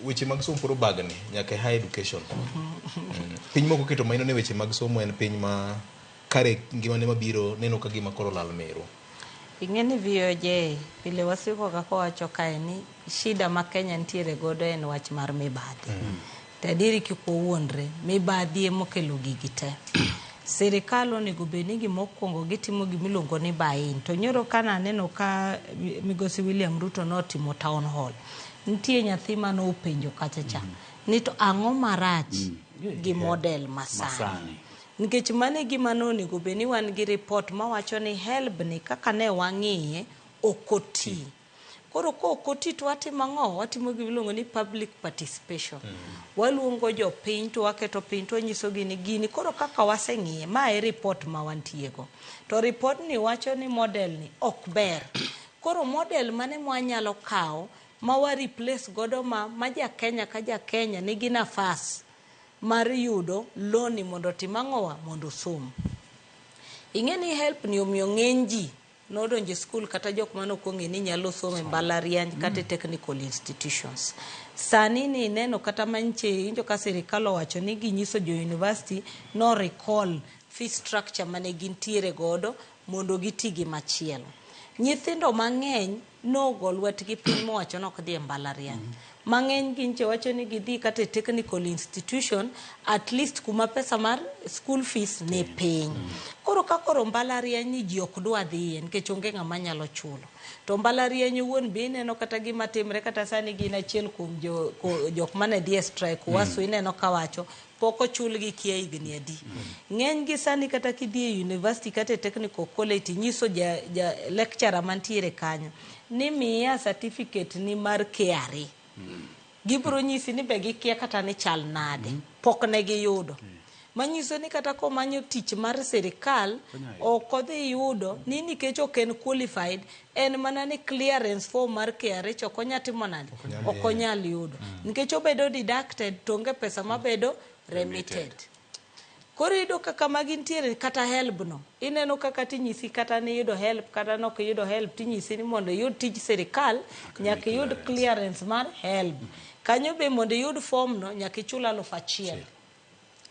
weche mag somo puro bagni nyaka high education. Piny moko keto maino ne weche mag somo en piny ma kare ngimane mabiro neno ka gima koro lal mero. Ing'eni VOJ pile wasiko kako wacho kae ni shida ma Kenya ntiere godo en wach mar mibadhi. Tadiri kikuwuondre mibadhi emokelo gigi te. Sirikal onego bed ni gimokwongo gitimo gimiluongo ni buy-in. To nyoro kana aneno ka Migosi William Ruto notimo town hall. Nitie nyathi mano openjo kachacha. Ni to ang'o marach gi model masani. Nikech mane gima nonego bed ni wan gi report mawacho ni HELB ni kaka ne wang'iye okoti. Koro ko okoti to watimo ang'o? Watimo gimiluongo ni public participation. Waluongo jopiny to waketo piny to wanyisogi ni gini koro kaka waseng'iye ma e report ma wantiego. To report ni wacho ni model ni ok ber. Koro model mane mwanyalo kawo ma wa replace godo ma ja Kenya ka ja Kenya nigi nafas mar yudo loan mondo tim ang'owa mondo som. Ing'eni HELB ni omiyo ng'eny ji nodonjo skul kata jok mano kong'e ni nyalo somo e mbalariany kata technical institutions. Sani ni neno kata manche injo ka sirikal owacho ni ginyiso jo university no recall fee structure mane gintiere godo mondo giti gi machielo. Nyithindo mang'eny nogo lwetgi piny mowacho nok dhi e mbalariany. Mang'eny ginche wacho ni gidhi kata technical institution at least kuma pesa mar school fees ne piny. Koro ka koro mbalariany ni ji ok dwa dhiye nikech onge ng'ama nyalo chulo. To mbalariany wuon be ineno kata gima timre kata sani gin achiel kuom jok mane dhi e strike wasu ineno kawacho poko chulgi kia higni adi. Ng'eny gi sani kata kidhi e university kata technical college nyiso ja lecturer mantiere kanyo ni miya certificate ni mar KRA. Gibro nyisi ni be gikia kata ni chal nade pok ne giyudo. Manyiso ni kata komanyo tich mar sirikal ok odhi yudo ni nikech ok en qualified en mana ni clearance form mar KRA choko nyatimo nade ok onyal yudo nikech obedo deducted to onge pesa mabedo remitted. Koro yudo kaka magintiere kata HELB no ineno kaka tinyisi kata ni yudo HELB kata nok yudo HELB tinyisi ni mondo yud tij sirikal nyaka yud clearance mar HELB. Kanyo be mondo yud form no nyaka ichul 1,000.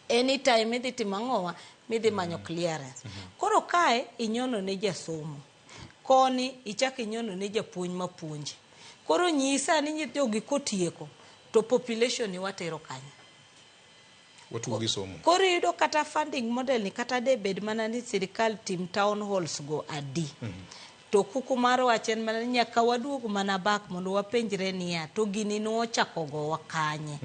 Anytime idhi timo ang'owa midhi manyo clearance. Koro kae inyono ne jasomo. Koni ichak inyono ne japuonj mapuonji. Koro nyisa ni nyithindo kotieko to population ni watero kanya. Watugo gi somo. Koro yudo kata funding model ni kata de bed mana ni sirikal tim town halls go adi. To kuku mar wachen mana nyaka waduog mana back mondo wapenjre niya to gini no ochako go wakanye.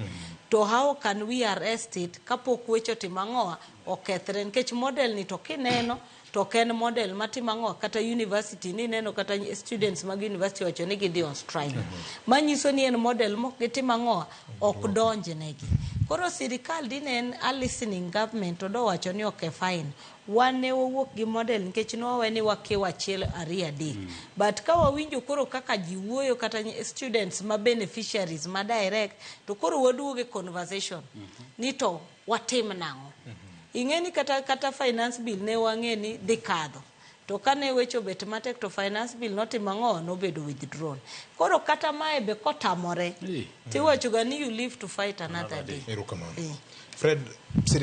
To how can we arrest it kapok wecho tim ang'owa okethre nikech model ni to kineno to ken model matimo ang'owa kata university ni neno kata students mag university wacho ni gidhi on strike. Manyiso ni en model mok gitimo ang'owa ok donje negi. Koro sirikal dinen a listening government to do wacho ni okay fine. Wan ne wawuok gi model nikech nowe ni wakiwa achiel ariyo adek. But ka wawinjo koro kaka ji wuoyo kata students ma beneficiaries ma direct to koro waduoge conversation ni to watim nang'o. Ing'eni kata finance bill ne wang'e ni dhi kadho. To kane wecho bet matek to finance bill notimo ang'o nobedo withdrawn. Koro kata mae be kotamore tiwacho ga ni you live to fight another day. Fred